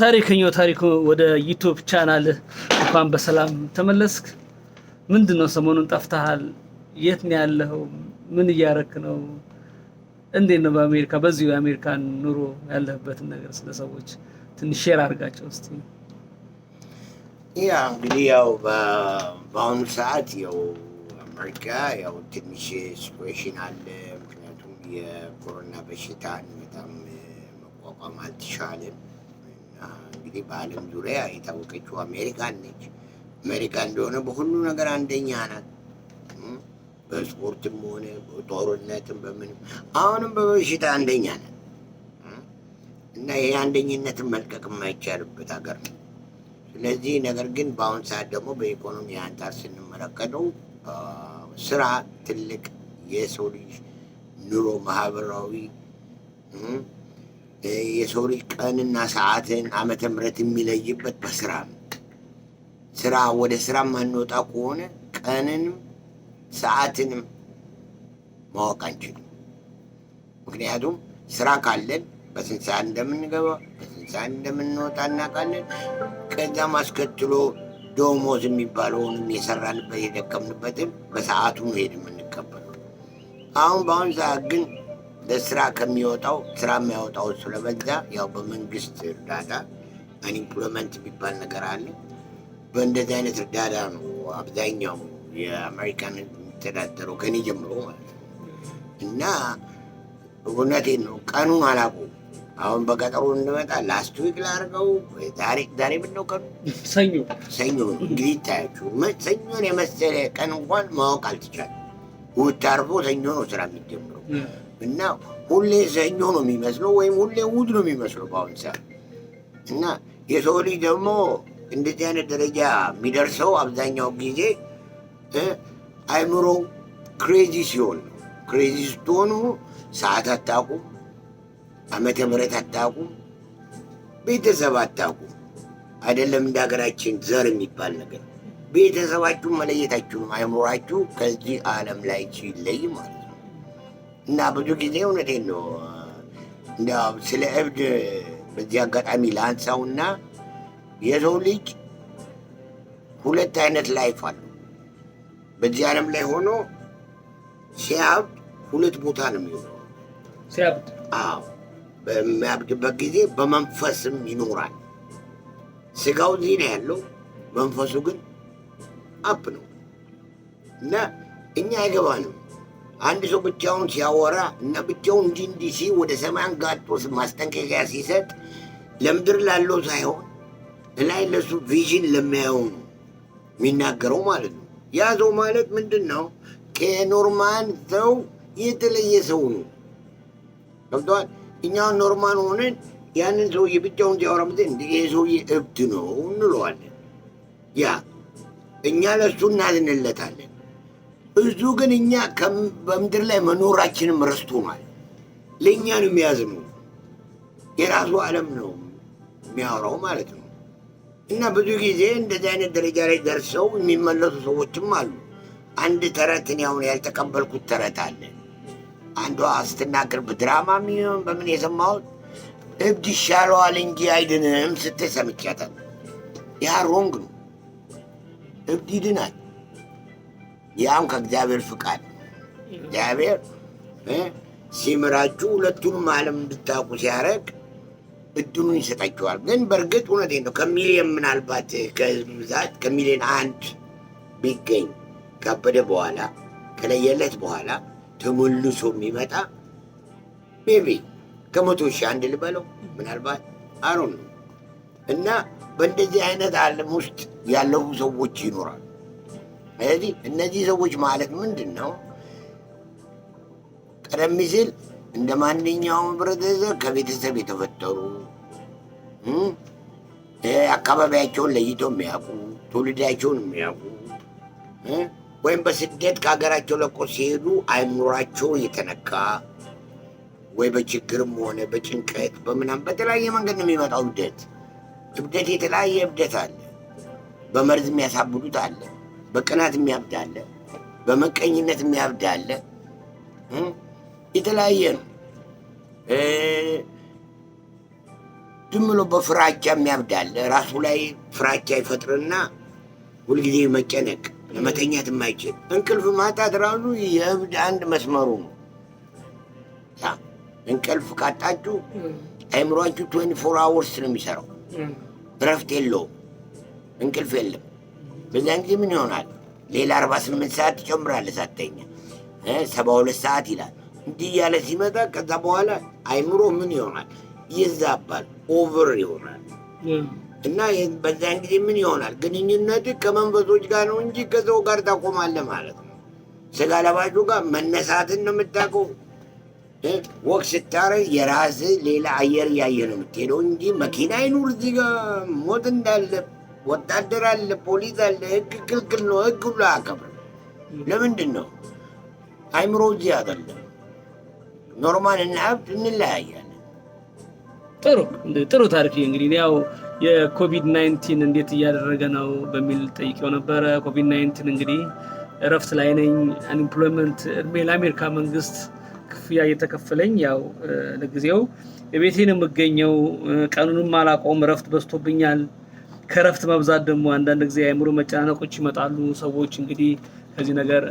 ታሪኩ ወደ ዩቲዩብ ቻናል እንኳን በሰላም ተመለስክ። ምንድነው ሰሞኑን ጠፍተሃል? የት ነው ያለኸው? ምን እያረክ ነው? እንዴት ነው በአሜሪካ በዚሁ የአሜሪካን ኑሮ ያለህበትን ነገር ስለ ሰዎች ትንሽ ሼር አድርጋቸው እስቲ። ያ እንግዲህ ያው በአሁኑ ሰዓት ያው አሜሪካ ያው ትንሽ ሲቹዌሽን አለ። ምክንያቱም የኮሮና በሽታን በጣም መቋቋም አልተቻለም። እንግዲህ በዓለም ዙሪያ የታወቀችው አሜሪካን ነች። አሜሪካ እንደሆነ በሁሉ ነገር አንደኛ ናት። በስፖርትም ሆነ በጦርነትም በምንም አሁንም በበሽታ አንደኛ ናት እና ይሄ አንደኝነትን መልቀቅ የማይቻልበት ሀገር ነው። ስለዚህ ነገር ግን በአሁን ሰዓት ደግሞ በኢኮኖሚ አንጻር ስንመለከተው ስራ ትልቅ የሰው ልጅ ኑሮ ማህበራዊ የሰው ልጅ ቀንና ሰዓትን ዓመተ ምህረት የሚለይበት በስራ ነው። ስራ ወደ ስራ ማንወጣ ከሆነ ቀንንም ሰዓትንም ማወቅ አንችልም። ምክንያቱም ስራ ካለን በስንት ሰዓት እንደምንገባ በስንት ሰዓት እንደምንወጣ እናውቃለን። ከዛም አስከትሎ ደሞዝ የሚባለውንም የሰራንበት የደከምንበትን በሰዓቱ ነው ሄድ የምንቀበለው። በአሁን ሰዓት ግን ለስራ ከሚወጣው ስራ የሚያወጣው ስለበዛ ያው በመንግስት እርዳታ አንኢምፕሎይመንት የሚባል ነገር አለ። በእንደዚህ አይነት እርዳታ ነው አብዛኛው የአሜሪካን የሚተዳደረው ከኔ ጀምሮ ማለት ነው። እና እውነቴን ነው ቀኑን አላውቀውም። አሁን በቀጠሮ እንመጣ ላስት ዊክ ላድርገው ዛሬ ምነው ቀኑ ሰኞ ነው። እንግዲህ ይታያችሁ ሰኞን የመሰለ ቀን እንኳን ማወቅ አልተቻለም። እሑድ አርቦ ሰኞ ነው ስራ የሚጀምረው እና ሁሌ ሰኞ ነው የሚመስለው ወይም ሁሌ እሑድ ነው የሚመስለው በአሁን ሰዓት። እና የሰው ልጅ ደግሞ እንደዚህ አይነት ደረጃ የሚደርሰው አብዛኛው ጊዜ አይምሮ ክሬዚ ሲሆን ነው። ክሬዚ ስትሆኑ ሰዓት አታውቁም፣ ዓመተ ምህረት አታውቁም፣ ቤተሰብ አታውቁም። አይደለም እንደ ሀገራችን ዘር የሚባል ነገር ቤተሰባችሁን መለየታችሁም አይምሯችሁ ከዚህ ዓለም ላይ ሲለይ ማለት ነው። እና ብዙ ጊዜ እውነቴን ነው እንዲያው ስለ እብድ በዚህ አጋጣሚ ላንሳውና የሰው ልጅ ሁለት አይነት ላይፍ አለው። በዚህ ዓለም ላይ ሆኖ ሲያብድ ሁለት ቦታ ነው የሚሆነው። ሲያብድ በሚያብድበት ጊዜ በመንፈስም ይኖራል። ስጋው እዚህ ነው ያለው፣ መንፈሱ ግን አፕ ነው እና እኛ አይገባንም። አንድ ሰው ብቻውን ሲያወራ እና ብቻውን እንዲህ ሲል ወደ ሰማይ አንጋጦ ማስጠንቀቂያ ሲሰጥ ለምድር ላለው ሳይሆን ላይ ለሱ ቪዥን ለሚያየው ነው የሚናገረው ማለት ነው። ያ ሰው ማለት ምንድን ነው? ከኖርማል ሰው የተለየ ሰው ነው። ገብቶሃል? እኛውን ኖርማል ሆነን ያንን ሰውዬ ብቻውን ሲያወራ ይሄ ሰውዬ እብድ ነው እንለዋለን። ያ እኛ ለሱ እናዝንለታለን። እሱ ግን እኛ በምድር ላይ መኖራችንም ረስቶናል። ለእኛ ነው የሚያዝነው። የራሱ ዓለም ነው የሚያወራው ማለት ነው። እና ብዙ ጊዜ እንደዚህ አይነት ደረጃ ላይ ደርሰው የሚመለሱ ሰዎችም አሉ። አንድ ተረት እኔ አሁን ያልተቀበልኩት ተረት አለ። አንዷ ስትናገር በድራማ የሚሆን በምን የሰማሁት እብድ ይሻለዋል እንጂ አይድንም ስትል ሰምቻታለሁ። ያ ሮንግ ነው። እብድ ይድናል። ያም ከእግዚአብሔር ፍቃድ እግዚአብሔር ሲምራችሁ ሁለቱንም ዓለም እንድታውቁ ሲያደርግ እድሉን ይሰጣችኋል። ግን በእርግጥ እውነቴን ነው ከሚሊየን ምናልባት ከህዝብ ብዛት ከሚሊየን አንድ ቢገኝ ካበደ በኋላ ከለየለት በኋላ ተመልሶ የሚመጣ ሜቢ ከ100,000 አንድ ልበለው ምናልባት አሮን ነው። እና በእንደዚህ አይነት ዓለም ውስጥ ያለፉ ሰዎች ይኖራሉ። ስለዚህ እነዚህ ሰዎች ማለት ምንድን ነው? ቀደም ሲል እንደ ማንኛውም ህብረተሰብ ከቤተሰብ የተፈጠሩ አካባቢያቸውን ለይተው የሚያውቁ ትውልዳቸውን የሚያውቁ ወይም በስደት ከሀገራቸው ለቆ ሲሄዱ አይምሯቸው የተነካ ወይ በችግርም ሆነ በጭንቀት በምናምን በተለያየ መንገድ ነው የሚመጣው እብደት የተለያየ እብደት አለ። በመርዝ የሚያሳብዱት አለ፣ በቅናት የሚያብድ አለ፣ በመቀኝነት የሚያብድ አለ። የተለያየ ነው። ዝም ብሎ በፍራቻ የሚያብዳል። ራሱ ላይ ፍራቻ ይፈጥርና ሁልጊዜ መጨነቅ፣ ለመተኛት የማይችል እንቅልፍ ማጣት ራሱ የእብድ አንድ መስመሩ ነው። እንቅልፍ ካጣችሁ አይምሯችሁ 24 አወርስ ነው የሚሰራው። እረፍት የለውም፣ እንቅልፍ የለም። በዚያን ጊዜ ምን ይሆናል? ሌላ 48 ሰዓት ትጨምራለህ ሳትተኛ፣ 72 ሰዓት ይላል። እንዲህ እያለ ሲመጣ ከዛ በኋላ አይምሮ ምን ይሆናል? ይዛባል፣ ኦቨር ይሆናል። እና በዛን ጊዜ ምን ይሆናል? ግንኙነት ከመንፈሶች ጋር ነው እንጂ ከሰው ጋር ታቆማለህ ማለት ነው። ስጋ ለባሹ ጋር መነሳትን ነው የምታውቀው። ወቅ ስታረግ የራስህ ሌላ አየር እያየ ነው የምትሄደው እንጂ መኪና አይኑር እዚህ ጋር ሞት እንዳለ፣ ወታደር አለ፣ ፖሊስ አለ፣ ህግ ክልክል ነው። ህግ ሁሉ አያከብርም። ለምንድን ነው? አይምሮ እዚህ አይደለም። ኖርማል እና ሀብት እንለያያለን። ጥሩ ታሪክ። እንግዲህ ያው የኮቪድ-19 እንዴት እያደረገ ነው በሚል ጠይቄው ነበረ። ኮቪድ-19 እንግዲህ እረፍት ላይ ነኝ፣ አንኤምፕሎይመንት እድሜ ለአሜሪካ መንግስት ክፍያ እየተከፈለኝ ያው ለጊዜው የቤቴን የምገኘው ቀኑንም አላውቀውም። እረፍት በዝቶብኛል። ከእረፍት መብዛት ደግሞ አንዳንድ ጊዜ የአእምሮ መጨናነቆች ይመጣሉ። ሰዎች እንግዲህ ከዚህ ነገር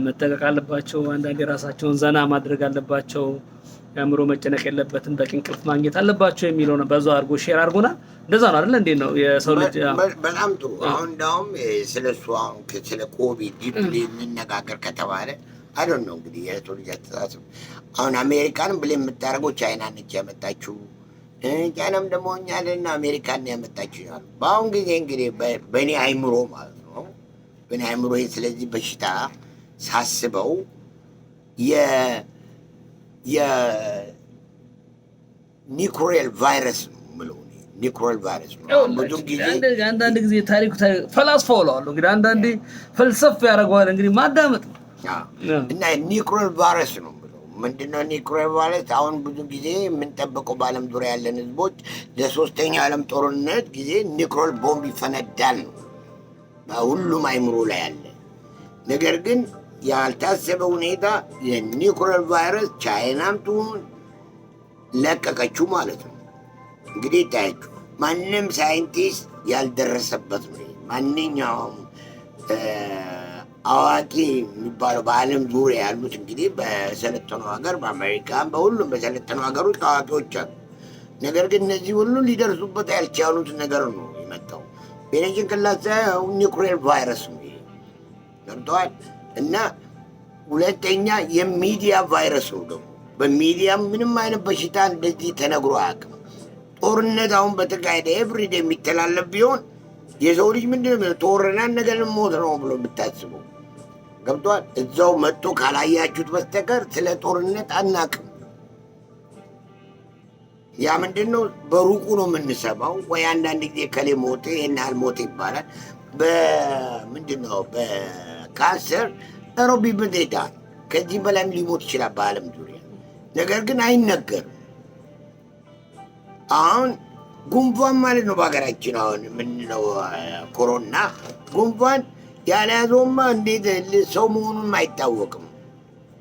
መጠንቀቅ አለባቸው። አንዳንድ የራሳቸውን ዘና ማድረግ አለባቸው። የአእምሮ መጨነቅ የለበትም፣ በቂ እንቅልፍ ማግኘት አለባቸው የሚለው ነው። በዛው አድርጎ ሼር አድርጎና እንደዛ ነው አይደል? እንዴት ነው የሰው ልጅ? በጣም ጥሩ። አሁን እንዳውም ስለሱ አሁን ስለ ኮቪድ ዲፕሊ እንነጋገር ከተባለ አይዶን ነው እንግዲህ የሰው ልጅ አስተሳሰብ። አሁን አሜሪካንም ብለን የምታደርገው ቻይና ነች ያመጣችው፣ ቻይናም ደግሞ እኛልና አሜሪካን ያመጣችው ይላሉ። በአሁን ጊዜ እንግዲህ በእኔ አይምሮ ማለት ነው በእኔ አይምሮ ስለዚህ በሽታ ሳስበው የኒኩሬል ቫይረስ ነው የምለው። ኒኩሬል ቫይረስ ነው። ብዙ ጊዜ አንዳንድ ጊዜ ታሪኩ ፈላስፋ ውለዋለሁ እንግዲህ አንዳንዴ ፈልሰፍ ያደርገዋል። እንግዲህ ማዳመጥ ነው እና ኒኩሬል ቫይረስ ነው የምለው። ምንድነው ኒኩሬል ቫይረስ? አሁን ብዙ ጊዜ የምንጠብቀው በዓለም ዙሪያ ያለን ህዝቦች ለሶስተኛው ዓለም ጦርነት ጊዜ ኒኩሬል ቦምብ ይፈነዳል ነው ሁሉም አይምሮ ላይ ያለ ነገር። ግን ያልታሰበ ሁኔታ የኒኩሬል ቫይረስ ቻይናም ትሁን ለቀቀችው ማለት ነው። እንግዲህ ይታያችሁ ማንም ሳይንቲስት ያልደረሰበት ነው። ማንኛውም አዋቂ የሚባለው በዓለም ዙሪያ ያሉት እንግዲህ በሰለጠነው ሀገር በአሜሪካን በሁሉም በሰለጠነው ሀገሮች አዋቂዎች አሉ። ነገር ግን እነዚህ ሁሉ ሊደርሱበት ያልቻሉት ነገር ነው የመጣው። የኔ ጭንቅላት ኒኩሬል ቫይረስ ነው ገብተዋል። እና ሁለተኛ የሚዲያ ቫይረስ ነው ደግሞ። በሚዲያ ምንም አይነት በሽታ እንደዚህ ተነግሮ አያውቅም። ጦርነት አሁን በተካሄደ ኤቭሪዴ የሚተላለፍ ቢሆን የሰው ልጅ ምንድነው ተወረናን ነገር ሞት ነው ብሎ የምታስበው ገብቷል። እዛው መጥቶ ካላያችሁት በስተቀር ስለ ጦርነት አናውቅም። ያ ምንድነው በሩቁ ነው የምንሰማው። ወይ አንዳንድ ጊዜ ከሌ ሞቴ ይህን ያህል ሞቴ ይባላል። በምንድነው በካንሰር ሮቢ ብዜዳ ከዚህ በላይም ሊሞት ይችላል በዓለም ዙሪያ። ነገር ግን አይነገርም። አሁን ጉንፋን ማለት ነው በሀገራችን አሁን የምንለው ኮሮና ጉንፋን ያልያዘውማ እንዴት ሰው መሆኑን አይታወቅም።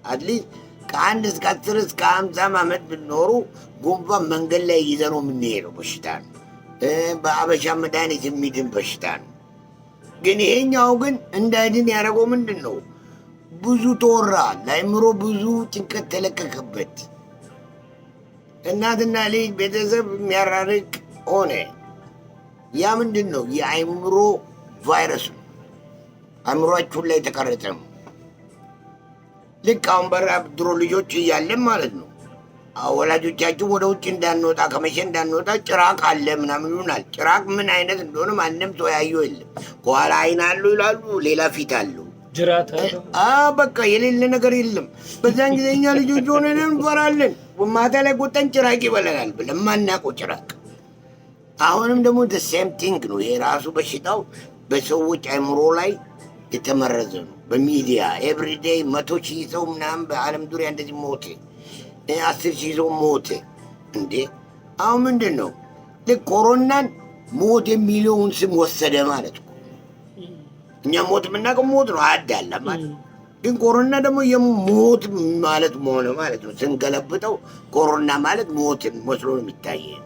አትሊስት ከ1 እስከ 10 እስከ 50 ዓመት ብንኖሩ ጉንፋን መንገድ ላይ ይዘነው የምንሄደው በሽታ ነው። በአበሻ መድኃኒት የሚድን በሽታ ነው። ግን ይሄኛው ግን እንዳይድን ያደረገው ምንድን ነው? ብዙ ተወራ፣ ለአእምሮ ብዙ ጭንቀት ተለቀቀበት። እናትና ልጅ ቤተሰብ የሚያራርቅ ሆነ። ያ ምንድን ነው? የአእምሮ ቫይረስ ነው። አእምሯችሁን ላይ የተቀረጸ ነው። ልክ አሁን በራ ድሮ ልጆች እያለን ማለት ነው ወላጆቻችን ወደ ውጭ እንዳንወጣ ከመቼ እንዳንወጣ ጭራቅ አለ ምናምን ይሉናል። ጭራቅ ምን አይነት እንደሆነ ማንም ሰው ያየው የለም። ከኋላ አይን አለው ይላሉ፣ ሌላ ፊት አለው፣ ጅራት በቃ የሌለ ነገር የለም። በዛን ጊዜ እኛ ልጆች ሆነን እንፈራለን። ማታ ላይ ቆጠን ጭራቅ ይበለናል ብለን ማናውቀው ጭራቅ። አሁንም ደግሞ ሴም ቲንግ ነው። ይሄ ራሱ በሽታው በሰዎች አእምሮ ላይ የተመረዘ ነው። በሚዲያ ኤቭሪዴይ 100,000 ሰው ምናምን በዓለም ዙሪያ እንደዚህ ሞቴ፣ 10,000 ሰው ሞቴ። እንዴ አሁን ምንድን ነው? ልክ ኮሮናን ሞት የሚለውን ስም ወሰደ ማለት ነው። እኛ ሞት የምናውቀው ሞት ነው አዳላ ማለት። ግን ኮሮና ደግሞ የሞት ማለት መሆነ ማለት ነው። ስንገለብጠው ኮሮና ማለት ሞትን መስሎ ነው የሚታየን።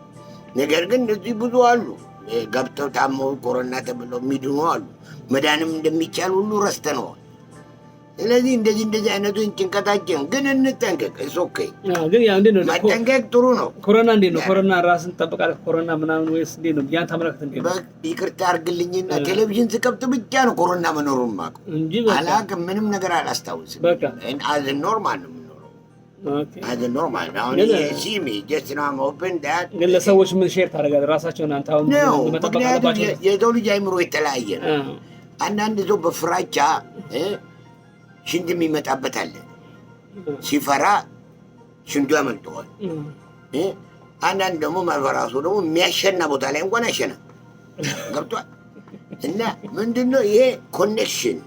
ነገር ግን እዚህ ብዙ አሉ ገብተው ታመው ኮሮና ተብለው የሚድኑ አሉ። መዳንም እንደሚቻል ሁሉ ረስተነዋል። ስለዚህ እንደዚህ አይነቱን ጭንቀታችን ግን እንጠንቀቅ። ኦኬ ግን ያ እንዴት ነው መጠንቀቅ ጥሩ ነው። ኮሮና እንዴት ነው ኮሮና ራስን ትጠብቃለህ? ኮሮና ምናምን ወይስ እንዴት ነው? ያን ተመለከተ እንዴት ነው? ይቅርታ አድርግልኝና ቴሌቪዥን ስከፍት ብቻ ነው ኮሮና መኖሩን የማውቀው እንጂ አላውቅም። ምንም ነገር አላስታውስም። በቃ አዝ ኖርማል ነው የምኖረው። አዝ ኖርማል ነው። አሁን ሲሚ ጀስት ነው ኦፕን ዳት ግን ለሰዎች ምን ሼር ታደርጋለህ? ራሳቸውን አንተ አሁን መጠበቅ አለባቸው። የሰው ልጅ አይምሮ የተለያየ ነው። አንዳንድ ሰው በፍራቻ ሽንት የሚመጣበት አለ። ሲፈራ ሽንቱ ያመልጠዋል። አንዳንድ ደግሞ ማልፈራሱ ደግሞ የሚያሸና ቦታ ላይ እንኳን ያሸና ገብቷል። እና ምንድነው ይሄ ኮኔክሽን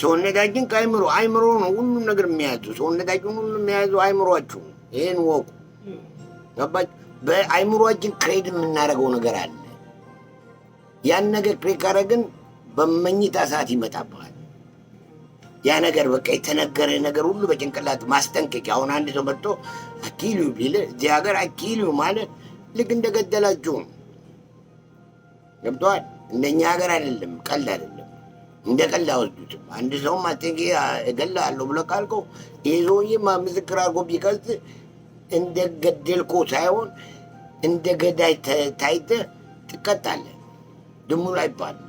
ሰውነታችን ከአይምሮ አይምሮ ነው ሁሉም ነገር የሚያዙ ሰውነታችን ሁሉ የሚያዙ አይምሮአችሁ። ይሄን ወቁ ገባች። በአይምሮአችን ክሬድ የምናደርገው ነገር አለ። ያን ነገር ክሬድ ካደረግን በመኝታ ሰዓት ይመጣብሃል። ያ ነገር በቃ የተነገረ ነገር ሁሉ በጭንቅላት ማስጠንቀቂያ። አሁን አንድ ሰው መጥቶ አኪሉ ቢል እዚህ ሀገር አኪሉ ማለት ልክ እንደገደላችሁ ገብቶሃል። እንደኛ ሀገር አይደለም፣ ቀልድ አይደለም። እንደ ቀልድ አወስዱትም። አንድ ሰው ማስጠንቀቂያ እገላለሁ ብለህ ካልከው ይሄ ሰውዬ ምስክር አድርጎ ቢቀርጽ እንደ ገደልኮ ሳይሆን እንደ ገዳይ ታይተህ ትቀጣለህ። ድሙላ ይባላል።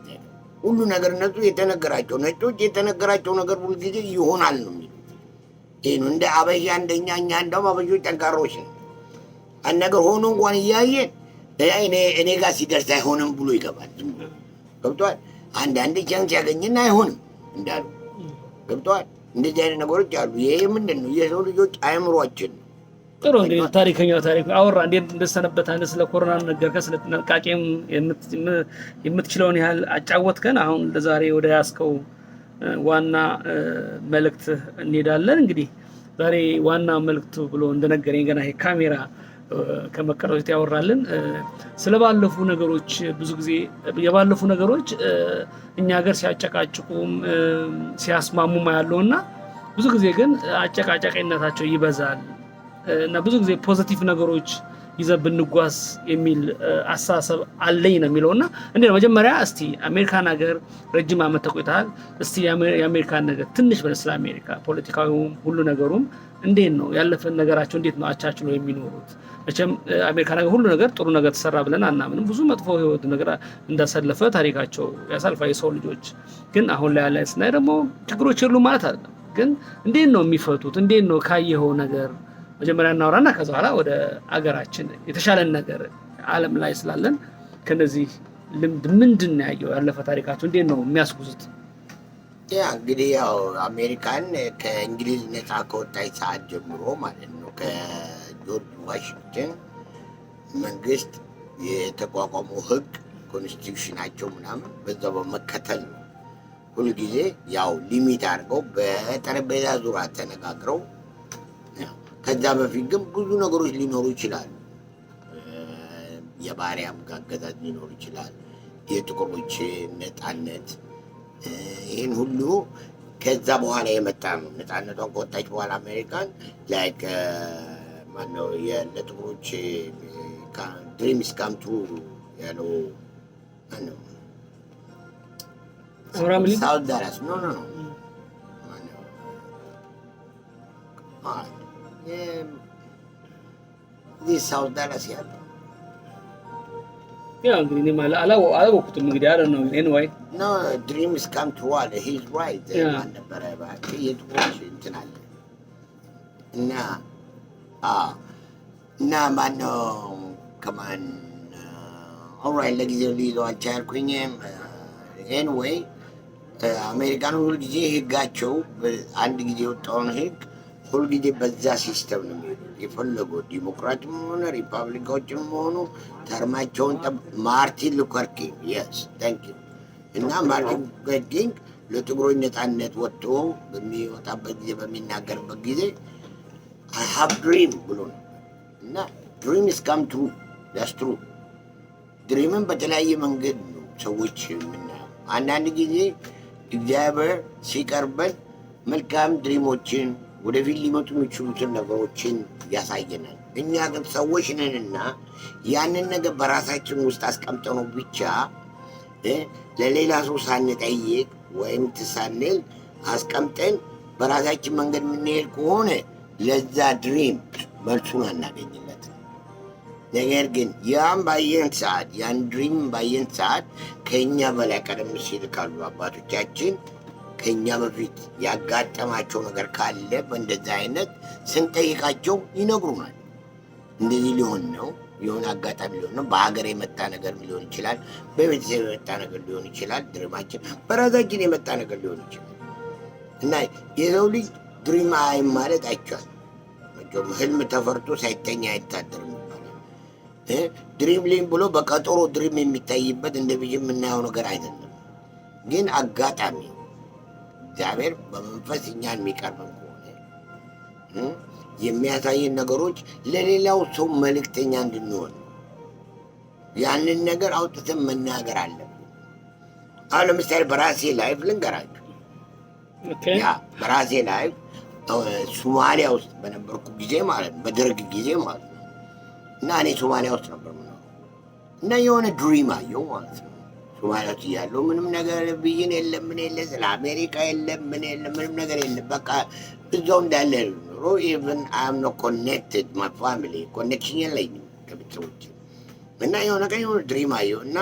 ሁሉ ነገር እነሱ የተነገራቸው ነጮች የተነገራቸው ነገር ሁሉ ጊዜ ይሆናል ነው የሚሉት። ይህ ነው እንደ አበሻ እንደኛ እኛ እንደውም አበሾች ጠንካሮች ነው። አንድ ነገር ሆኖ እንኳን እያየን እኔ ጋር ሲደርስ አይሆንም ብሎ ይገባል። ዝም ብሎ ገብቶሃል። አንዳንድ ቻንስ ያገኝና አይሆንም እንዳሉ ገብቶሃል። እንደዚህ አይነት ነገሮች አሉ። ይሄ ምንድን ነው? የሰው ልጆች አእምሯችን ነው። ጥሩ እንግዲህ ታሪከኛው ታሪክ አወራ። እንዴት እንደሰነበት አንተ ስለ ኮሮና ነገርከን፣ ስለ ጥንቃቄም የምትችለውን ያህል አጫወትከን። አሁን ለዛሬ ወደ ያስከው ዋና መልእክት እንሄዳለን። እንግዲህ ዛሬ ዋና መልእክቱ ብሎ እንደነገረኝ ገና ይሄ ካሜራ ከመቀረጽ ያወራልን ስለባለፉ ነገሮች ብዙ ጊዜ የባለፉ ነገሮች እኛ ሀገር ሲያጨቃጭቁም ሲያስማሙም ያለውና ብዙ ጊዜ ግን አጨቃጫቂነታቸው ይበዛል እና ብዙ ጊዜ ፖዚቲቭ ነገሮች ይዘን ብንጓዝ የሚል አስተሳሰብ አለኝ ነው የሚለውና እንዴ ነው መጀመሪያ እስቲ አሜሪካን ሀገር ረጅም ዓመት ተቆይተሃል። እስቲ የአሜሪካን ነገር ትንሽ በስለ አሜሪካ ፖለቲካውም ሁሉ ነገሩም እንዴት ነው ያለፈን ነገራቸው እንዴት ነው አቻችሎ የሚኖሩት? መቼም አሜሪካን ሀገር ሁሉ ነገር ጥሩ ነገር ተሰራ ብለን አናምንም። ብዙ መጥፎ ህይወት ነገር እንዳሳለፈ ታሪካቸው ያሳልፋ የሰው ልጆች። ግን አሁን ላይ ያለ ስናይ ደግሞ ችግሮች የሉም ማለት አይደለም። ግን እንዴት ነው የሚፈቱት? እንዴት ነው ካየኸው ነገር መጀመሪያ እናወራና ከዛ በኋላ ወደ አገራችን የተሻለን ነገር ዓለም ላይ ስላለን ከነዚህ ልምድ ምንድን ነው ያየው? ያለፈ ታሪካቸው እንዴት ነው የሚያስጉዙት? ያ እንግዲህ ያው አሜሪካን ከእንግሊዝ ነፃ ከወጣች ሰዓት ጀምሮ ማለት ነው ከጆርጅ ዋሽንግተን መንግስት የተቋቋመው ህግ ኮንስቲቱሽናቸው ምናምን በዛ በመከተል ነው። ሁልጊዜ ያው ሊሚት አድርገው በጠረጴዛ ዙሪያ ተነጋግረው ከዛ በፊት ግን ብዙ ነገሮች ሊኖሩ ይችላሉ። የባሪያም አገዛዝ ሊኖር ይችላል። የጥቁሮች ነፃነት ይህን ሁሉ ከዛ በኋላ የመጣ ነው። ነፃነቷን ከወጣች በኋላ አሜሪካን ላይክ ማነው ለጥቁሮች ድሪምስ ካም ትሩ ያለው ማነው? ሳውት ዳላስ ኖ ሳውት ዳላስ ያለው ያ እንግዲህ እኔ አላወኩትም እንግዲህ አለ ነው ኤኒዌይ ኖ ድሪምስ ካም ትሩ አለ ሂዝ ራይት ነበረ የጥቁሮች እንትን አለ እና ማነው ከማን ኦልራይት ለጊዜው ሊይዘው አልቻልኩኝም። ኤኒዌይ አሜሪካን ሁልጊዜ ህጋቸው አንድ ጊዜ የወጣውን ህግ ሁልጊዜ በዛ ሲስተም ነው የሚሄዱት። የፈለገው ዲሞክራትም ሆነ ሪፐብሊካዎችም ሆኑ ተርማቸውን ማርቲን ሉተር ኪንግ የስ ታንክ ዩ እና ማርቲን ሉተር ኪንግ ለጥቁሮች ነፃነት ወጥቶ በሚወጣበት ጊዜ በሚናገርበት ጊዜ አይ ሃቭ ድሪም ብሎ ነው እና ድሪም ኢዝ ካም ትሩ ዳትስ ትሩ። ድሪምን በተለያየ መንገድ ነው ሰዎች የምናየው። አንዳንድ ጊዜ እግዚአብሔር ሲቀርበን መልካም ድሪሞችን ወደፊት ሊመጡ የሚችሉትን ነገሮችን ያሳየናል። እኛ ግን ሰዎች ነንና ያንን ነገር በራሳችን ውስጥ አስቀምጠነው ብቻ ለሌላ ሰው ሳንጠይቅ ወይም ትሳንል አስቀምጠን በራሳችን መንገድ የምንሄድ ከሆነ ለዛ ድሪም መልሱን አናገኝለት። ነገር ግን ያን ባየን ሰዓት ያን ድሪም ባየን ሰዓት ከእኛ በላይ ቀደም ሲል ካሉ አባቶቻችን ከእኛ በፊት ያጋጠማቸው ነገር ካለ በእንደዛ አይነት ስንጠይቃቸው ይነግሩናል። እንደዚህ ሊሆን ነው፣ የሆነ አጋጣሚ ሊሆን ነው፣ በሀገር የመጣ ነገር ሊሆን ይችላል፣ በቤተሰብ የመጣ ነገር ሊሆን ይችላል፣ ድሪማችን በራሳችን የመጣ ነገር ሊሆን ይችላል። እና የሰው ልጅ ድሪም አይም ማለት አይቻልም። ህልም ተፈርቶ ሳይተኛ አይታደርም ይባላል። ድሪም ሊም ብሎ በቀጠሮ ድሪም የሚታይበት እንደ ብዬ የምናየው ነገር አይደለም። ግን አጋጣሚ እግዚአብሔር በመንፈስ እኛን የሚቀርበን ከሆነ የሚያሳየን ነገሮች ለሌላው ሰው መልእክተኛ እንድንሆን ያንን ነገር አውጥተን መናገር አለብን። አሁን ለምሳሌ በራሴ ላይፍ ልንገራችሁ። ያ በራሴ ላይፍ ሶማሊያ ውስጥ በነበርኩ ጊዜ ማለት ነው፣ በደርግ ጊዜ ማለት ነው። እና እኔ ሶማሊያ ውስጥ ነበር ምናምን እና የሆነ ድሪም አየው ማለት ነው። ሶማሊያ ውስጥ እያለሁ ምንም ነገር ብይን የለም፣ ምን የለ፣ ስለ አሜሪካ የለም፣ ምን የለም፣ ምንም ነገር የለም። በቃ እዛው እንዳለ ኖሮ ኢቨን አም ኖ ኮኔክትድ ማይ ፋሚሊ ኮኔክሽን የለኝም ከቤተሰቦቼ። እና የሆነ ቀን የሆነ ድሪም አየው እና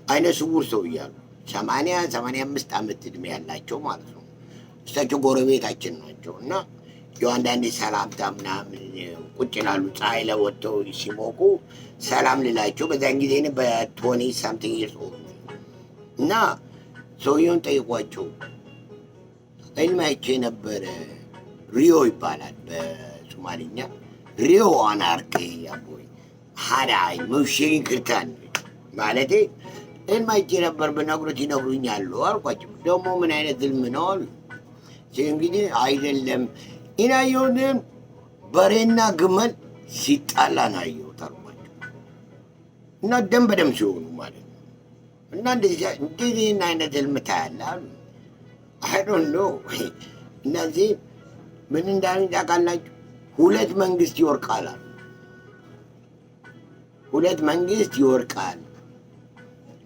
አይነ ስውር ሰው እያሉ 85 ዓመት እድሜ ያላቸው ማለት ነው። እሳቸው ጎረቤታችን ናቸው እና ያው አንዳንዴ ሰላምታ ምናምን ቁጭ ይላሉ። ፀሐይ ላይ ወጥተው ሲሞቁ ሰላም ልላቸው በዛን ጊዜ በ20 ሳምቲንግ ይርስ እና ሰውየውን ጠይቋቸው ህልም አይቼ ነበረ። ሪዮ ይባላል በሶማሊኛ። ሪዮ አናርክ ያቦይ ሀዳይ መውሽሪ ክርታን ማለቴ ህልም አይቼ ነበር ብነግሩት ይነግሩኛሉ አልኳቸው። ደግሞ ምን አይነት ህልም ነው አሉ። እንግዲህ አይደለም ኢናየውንም በሬና ግመል ሲጣላ ናየው ታርጓቸው እና ደም በደም ሲሆኑ ማለት ነው። እና እንደዚህ አይነት ህልም ታያለህ አሉ። አይ ዶንት ኖ እነዚህ ምን እንዳሉኝ ታውቃላችሁ? 2 መንግስት ይወርቃል አሉ። 2 መንግስት ይወርቃል፣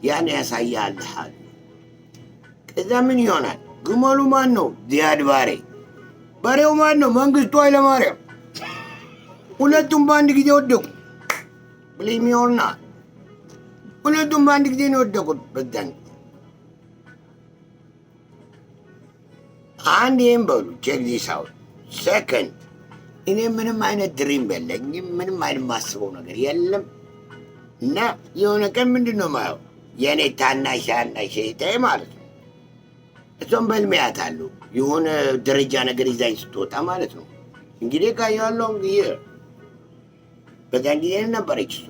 ያን ያሳያልህ አሉ። ከዛ ምን ይሆናል? ግመሉ ማን ነው? ዚያድ ባሬ። በሬው ማን ነው? መንግስቱ ኃይለማርያም። ሁለቱም በአንድ ጊዜ ወደቁ። ብሊሚዮርና ሁለቱም በአንድ ጊዜ ነው የወደቁት። በዛን ጊዜ አንድ ይህም በሉ ቼክ ዲስ አውት። ሰከንድ እኔ ምንም አይነት ድሪም የለኝም፣ ምንም አይነት ማስበው ነገር የለም። እና የሆነ ቀን ምንድን ነው የማየው የእኔ ታናሽ እህቴ ማለት ነው። እሷም በህልሜ አያታለሁ የሆነ ደረጃ ነገር ይዛኝ ስትወጣ ማለት ነው። እንግዲህ ካየኋለሁ እንግዲህ በዛን ጊዜ ነበረች እሷ።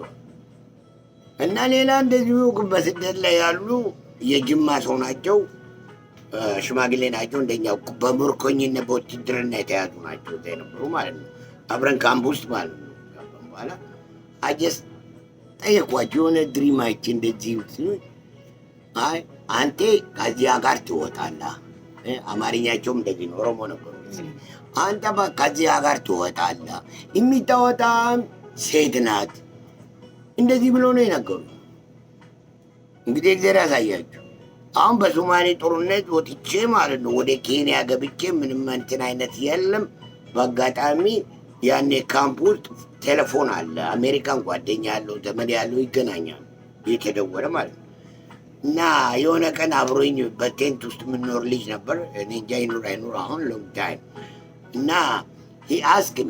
እና ሌላ እንደዚሁ በስደት ላይ ያሉ የጅማ ሰው ናቸው፣ ሽማግሌ ናቸው። እንደኛው በምርኮኝነት በውትድርና የተያዙ ናቸው እዛ የነበሩ ማለት ነው። አብረን ካምፕ ውስጥ ማለት ነው። በኋላ አጀስ ጠየኳቸው የሆነ ድሪም አይቼ እንደዚህ ሲሉኝ፣ አይ አንተ ከዚያ ጋር ትወጣለህ። አማርኛቸውም እንደዚህ ነው፣ ኦሮሞ ነበሩ። አንተ ከዚያ ጋር ትወጣለህ፣ የሚታወጣም ሴት ናት። እንደዚህ ብሎ ነው የነገሩ። እንግዲህ እግዚአብሔር ያሳያችሁ። አሁን በሶማሌ ጦርነት ወጥቼ ማለት ነው ወደ ኬንያ ገብቼ ምንም እንትን አይነት የለም። በአጋጣሚ ያኔ ካምፕ ውስጥ ቴሌፎን አለ። አሜሪካን ጓደኛ ያለው ዘመድ ያለው ይገናኛል፣ እየተደወለ ማለት ነው። እና የሆነ ቀን አብሮኝ በቴንት ውስጥ የምኖር ልጅ ነበር። እኔ እንጃ ይኑር አይኑር አሁን ሎንግ ታይም። እና አስክሚ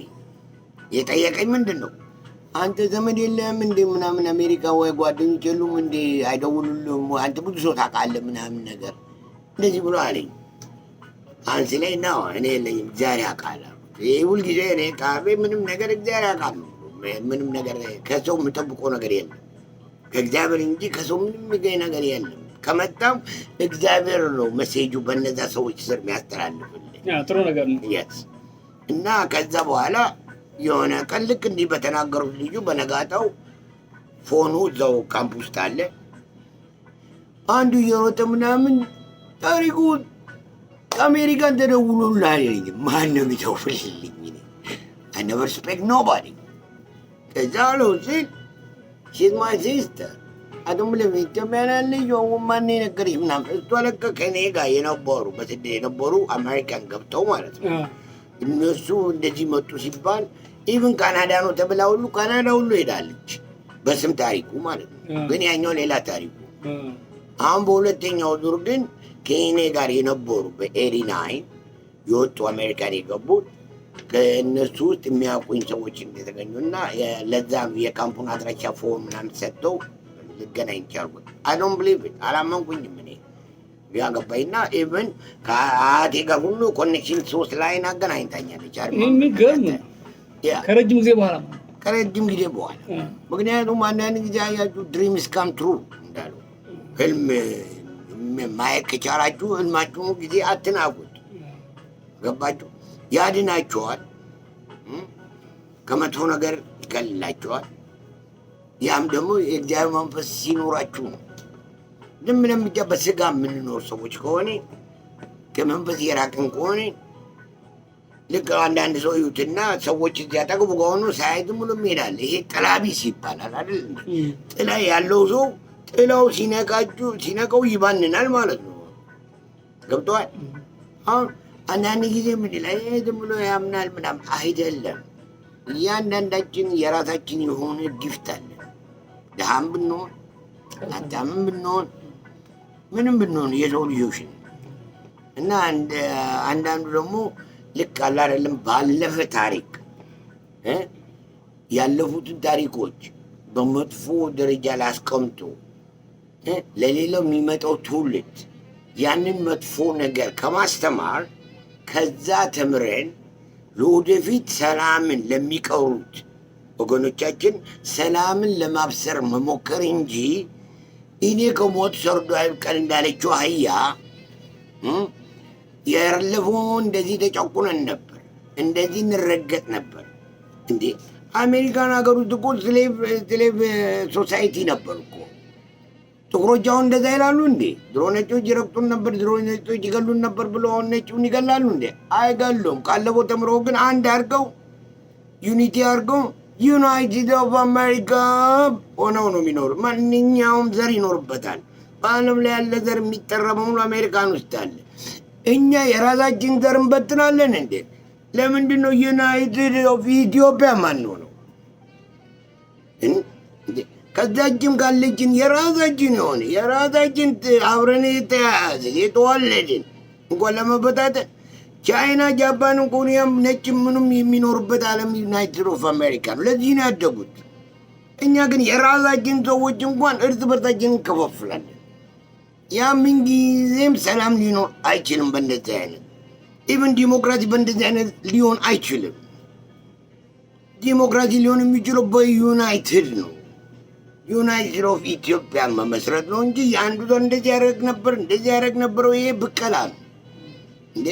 የጠየቀኝ ምንድን ነው አንተ ዘመድ የለም እንደ ምናምን አሜሪካ ወይ ጓደኞች የሉም እንደ አይደውሉልም? አንተ ብዙ ሰው ታውቃለህ ምናምን ነገር እንደዚህ ብሎ አለኝ። አንስ ላይ ነው እኔ የለኝም እግዚአብሔር ያውቃል። ይህ ሁልጊዜ እኔ ቃቤ ምንም ነገር እግዚአብሔር ያውቃል። ምንም ነገር ከሰው የምጠብቀው ነገር የለም ከእግዚአብሔር እንጂ ከሰው ምንም የሚገኝ ነገር የለም። ከመጣም እግዚአብሔር ነው መሴጁ በነዛ ሰዎች ስር የሚያስተላልፍልኝ። ጥሩ ነገር ነው። እና ከዛ በኋላ የሆነ ቀን ልክ እንዲህ በተናገሩት ልጁ በነጋታው ፎኑ እዛው ካምፕ ውስጥ አለ። አንዱ እየሮጠ ምናምን ታሪኩ አሜሪካን ተደውሎልሃል ይለኛል። ማን ነው የሚደውልልኝ? አይ ኔቨር ስፔክ ኖባዲ እዛ ነው ሲል she's my sister አቶም ለኢትዮጵያን ልጅ ማን የነገረሽ ምናምን እሷ ለካ ከእኔ ጋር የነበሩ በስደት የነበሩ አሜሪካን ገብተው ማለት ነው። እነሱ እንደዚህ መጡ ሲባል ኢቭን ካናዳ ነው ተብላ ሁሉ ካናዳ ሁሉ ሄዳለች በስም ታሪኩ ማለት ነው። ግን ያኛው ሌላ ታሪኩ። አሁን በሁለተኛው ዙር ግን ከእኔ ጋር የነበሩ በ89 የወጡ አሜሪካን የገቡት ከእነሱ ውስጥ የሚያውቁኝ ሰዎች እንደተገኙና ለዛም የካምፑን አድራሻ ፎርም ምናምን ሰጥተው ልገናኝ ቻልኩት። አይ ዶንት ብሊቭ ኢት አላመንኩኝም። እኔ ያገባኝና ኢቭን ከአቴ ጋር ሁሉ ኮኔክሽን 3 ላይን አገናኝታኛለች። የሚገርም ከረጅም ጊዜ በኋላ ምክንያቱም አንዳንድ ጊዜ አያችሁ ድሪምስ ካም ትሩ እንዳሉ ህልም ማየት ከቻላችሁ ህልማችሁ ጊዜ አትናቁት። ገባችሁ? ያድናችኋል፣ ከመጥፎ ነገር ይከልላችኋል። ያም ደግሞ የእግዚአብሔር መንፈስ ሲኖራችሁ ነው። ዝም ብለን ብቻ በስጋ የምንኖር ሰዎች ከሆነ ከመንፈስ የራቅን ከሆነ ልክ አንዳንድ ሰው ይዩትና ሰዎች እዚያ አጠገቡ ከሆኑ ሳያይ ዝም ብሎ ይሄዳል። ይሄ ጥላ ቢስ ይባላል አይደል? ጥላ ያለው ሰው ጥላው ሲነካው ይባንናል ማለት ነው። ገብቶሃል? አሁን አንዳንድ ጊዜ ምን ይላል ዝም ብሎ ያምናል ምናምን አይደለም። እያንዳንዳችን የራሳችን የሆነ ጊፍት አለ። ድሃም ብንሆን ሀብታምም ብንሆን ምንም ብንሆን የሰው ልጆች ነው እና አንዳንዱ ደግሞ ልክ አለ አይደለም ባለፈ ታሪክ ያለፉትን ታሪኮች በመጥፎ ደረጃ ላይ አስቀምጦ ለሌላው የሚመጣው ትውልድ ያንን መጥፎ ነገር ከማስተማር ከዛ ተምረን ለወደፊት ሰላምን ለሚቀሩት ወገኖቻችን ሰላምን ለማብሰር መሞከር እንጂ እኔ ከሞት ሰርዶ አይብቀል እንዳለችው አህያ ያለፈው እንደዚህ ተጨቁነን ነበር፣ እንደዚህ እንረገጥ ነበር። እንዴ አሜሪካን ሀገር ውስጥ እኮ ስሌቭ ሶሳይቲ ነበር እኮ። ጥቁሮች አሁን እንደዛ ይላሉ እንዴ? ድሮ ነጮች ይረግጡን ነበር፣ ድሮ ነጮች ይገሉን ነበር ብሎ አሁን ነጭውን ይገላሉ እንዴ? አይገሉም። ካለፈው ተምረው ግን አንድ አድርገው ዩኒቲ አድርገው ዩናይትድ ኦፍ አሜሪካ ሆነው ነው የሚኖሩ። ማንኛውም ዘር ይኖርበታል። በዓለም ላይ ያለ ዘር የሚጠራ በሙሉ አሜሪካን ውስጥ አለ። እኛ የራሳችን ዘር እንበትናለን እንዴ? ለምንድን ነው ዩናይትድ ኦፍ ኢትዮጵያ ማንሆነው? ከዛችን ካለችን የራሳችን የሆነ የራሳችን አብረን የተያያዘ የተዋለድን እንኳን ለመበታተን ቻይና፣ ጃፓን፣ ኮሪያም ነጭ ምንም የሚኖርበት ዓለም ዩናይትድ ኦፍ አሜሪካ ነው። ለዚህ ነው ያደጉት። እኛ ግን የራሳችን ሰዎች እንኳን እርስ በርሳችን እንከፋፍላለን። ያ ምንጊዜም ሰላም ሊኖር አይችልም። በእንደዚህ አይነት ኢቨን ዲሞክራሲ በእንደዚህ አይነት ሊሆን አይችልም። ዲሞክራሲ ሊሆን የሚችለው በዩናይትድ ነው። ዩናይትድ ኦፍ ኢትዮጵያን መመስረት ነው እንጂ የአንዱ ዘር እንደዚህ ያደረግ ነበረው። ይሄ ብቀላ ነው እንዴ?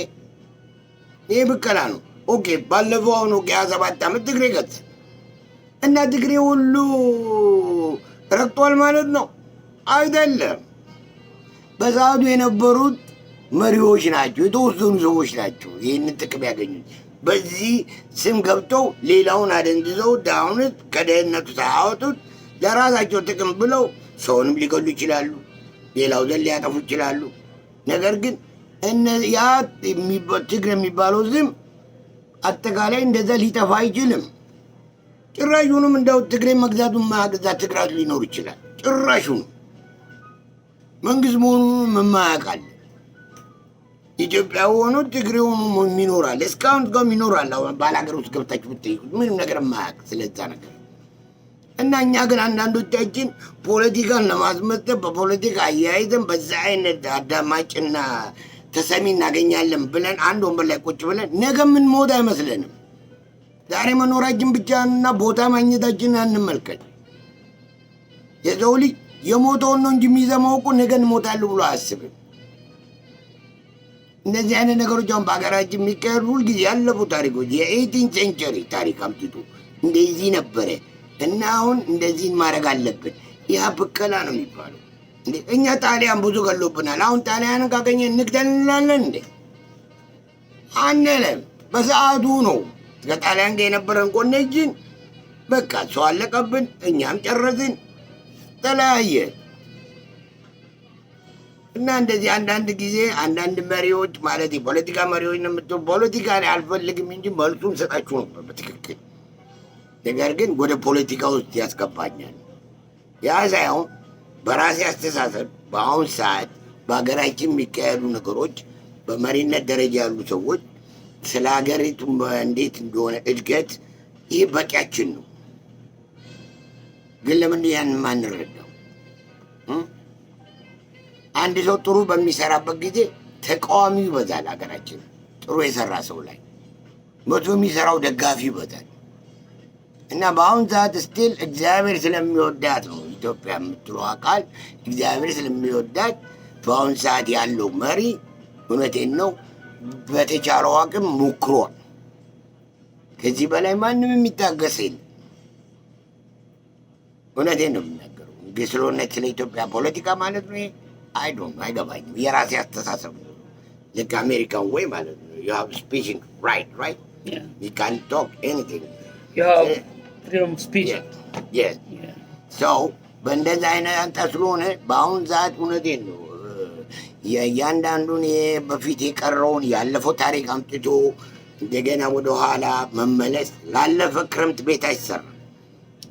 ይሄ ብቀላ ነው። ኦኬ ባለፈው አሁን 27 ዓመት ትግሬ ገጽ እና ትግሬ ሁሉ ረግጧል ማለት ነው አይደለም። በሰዓቱ የነበሩት መሪዎች ናቸው፣ የተወሰኑ ሰዎች ናቸው ይህንን ጥቅም ያገኙት። በዚህ ስም ገብተው ሌላውን አደንዝዘው ዳሁን ከደህንነቱ ሳያወጡት ለራሳቸው ጥቅም ብለው ሰውንም ሊገሉ ይችላሉ፣ ሌላው ዘን ሊያጠፉ ይችላሉ። ነገር ግን ያ ትግሬ የሚባለው ስም አጠቃላይ እንደዛ ሊጠፋ አይችልም። ጭራሹንም እንደው ትግሬ መግዛቱን ማገዛ ትግራት ሊኖር ይችላል። ጭራሹን መንግስት መሆኑን መማያቃል ኢትዮጵያ ሆኖ ትግሬ ሆኖ ይኖራል። እስካሁን ይኖራል። ባላገር ውስጥ ገብታችሁ ብትጠይቁት ምንም ነገር ማያቅ ስለዛ ነገር እና እኛ ግን አንዳንዶቻችን ፖለቲካን ለማስመጠብ በፖለቲካ አያይዘን በዛ አይነት አዳማጭና ተሰሚ እናገኛለን ብለን አንድ ወንበር ላይ ቁጭ ብለን ነገ ምን ሞት አይመስለንም። ዛሬ መኖራችን ብቻና ቦታ ማግኘታችንን አንመልከት። የሰው ልጅ የሞተውን ነው እንጂ የሚዘማው እኮ ነገ እንሞታለሁ ብሎ አያስብም። እነዚህ አይነት ነገሮች አሁን በሀገራችን የሚካሄዱ ሁልጊዜ ያለፉ ታሪኮች የ18 ሴንቸሪ ታሪክ አምጥቶ እንደዚህ ነበረ እና አሁን እንደዚህ ማድረግ አለብን። ያ ብቀላ ነው የሚባለው። እኛ ጣሊያን ብዙ ገሎብናል። አሁን ጣሊያንን ካገኘ እንግደል እንላለን እንዴ? አንለም። በሰዓቱ ነው ከጣሊያን ጋር የነበረን ኮኔክሽን በቃ ሰው አለቀብን፣ እኛም ጨረስን፣ ተለያየ እና እንደዚህ አንዳንድ ጊዜ አንዳንድ መሪዎች ማለት የፖለቲካ መሪዎች ነው የምትሆን ፖለቲካ ላይ አልፈልግም እንጂ መልሱን ሰጣችሁ ነበር በትክክል። ነገር ግን ወደ ፖለቲካ ውስጥ ያስገባኛል። ያ ሳይሆን በራሴ አስተሳሰብ በአሁን ሰዓት በሀገራችን የሚካሄዱ ነገሮች በመሪነት ደረጃ ያሉ ሰዎች ስለ ሀገሪቱ እንዴት እንደሆነ እድገት ይህ በቂያችን ነው። ግን ለምንድን ያን ማንረዳው? አንድ ሰው ጥሩ በሚሰራበት ጊዜ ተቃዋሚ ይበዛል። ሀገራችን ጥሩ የሰራ ሰው ላይ መቶ የሚሰራው ደጋፊ ይበዛል። እና በአሁን ሰዓት ስቲል እግዚአብሔር ስለሚወዳት ነው ኢትዮጵያ የምትለው ቃል እግዚአብሔር ስለሚወዳት በአሁን ሰዓት ያለው መሪ እውነቴን ነው በተቻለው አቅም ሞክሯል። ከዚህ በላይ ማንም የሚታገስ የለም። እውነቴን ነው የምናገረው። እንግዲህ ስለሆነች ስለ ኢትዮጵያ ፖለቲካ ማለት ነው አይገባኝም። የራሴ አስተሳሰብ ነው። ልክ አሜሪካን ወይ ማለት ነው you have speaking right you can talk anything you have freedom of speech yes so በእንደዚህ አይነት አንተ ስለሆነ በአሁን ሰዓት እውነቴን ነው የእያንዳንዱን በፊት የቀረውን ያለፈው ታሪክ አምጥቶ እንደገና ወደ ኋላ መመለስ ላለፈ ክረምት ቤት አይሰራም።